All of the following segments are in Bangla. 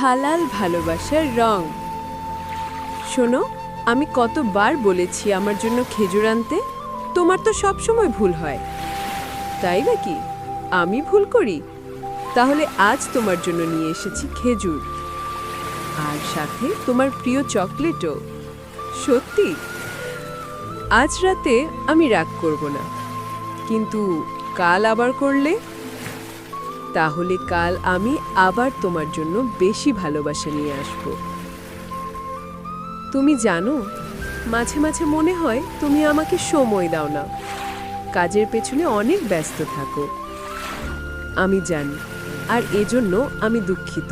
হালাল ভালোবাসার রং। শোনো, আমি কতবার বলেছি আমার জন্য খেজুর আনতে, তোমার তো সবসময় ভুল হয়। তাই নাকি আমি ভুল করি? তাহলে আজ তোমার জন্য নিয়ে এসেছি খেজুর, আর সাথে তোমার প্রিয় চকলেটও। সত্যি, আজ রাতে আমি রাগ করব না, কিন্তু কাল আবার করলে, তাহলে কাল আমি আবার তোমার জন্য বেশি ভালোবাসা নিয়ে আসব। তুমি জানো, মাঝে মাঝে মনে হয় তুমি আমাকে সময় দাও না, কাজের পেছনে অনেক ব্যস্ত থাকো। আমি জানি, আর এজন্য আমি দুঃখিত।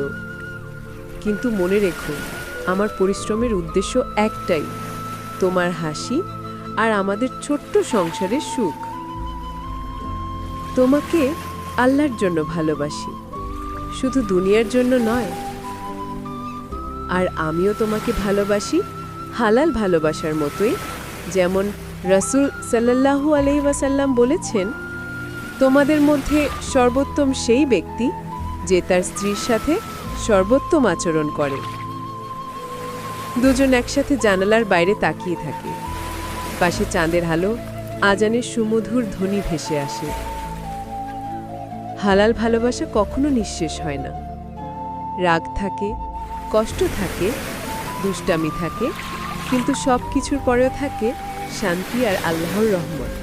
কিন্তু মনে রেখো, আমার পরিশ্রমের উদ্দেশ্য একটাই, তোমার হাসি আর আমাদের ছোট্ট সংসারের সুখ। তোমাকে আল্লাহর জন্য ভালোবাসি, শুধু দুনিয়ার জন্য নয়। আর আমিও তোমাকে ভালোবাসি হালাল ভালোবাসার মতোই, যেমন রাসূল সাল্লাল্লাহু আলাইহি ওয়াসাল্লাম বলেছেন, তোমাদের মধ্যে সর্বোত্তম সেই ব্যক্তি যে তার স্ত্রীর সাথে সর্বোত্তম আচরণ করে। দুজন একসাথে জানালার বাইরে তাকিয়ে থাকে, পাশে চাঁদের আলো, আজানের সুমধুর ধ্বনি ভেসে আসে। হালাল ভালোবাসা কখনো নিঃশেষ হয় না। রাগ থাকে, কষ্ট থাকে, দুষ্টামি থাকে, কিন্তু সব কিছুর পরেও থাকে শান্তি আর আল্লাহর রহমত।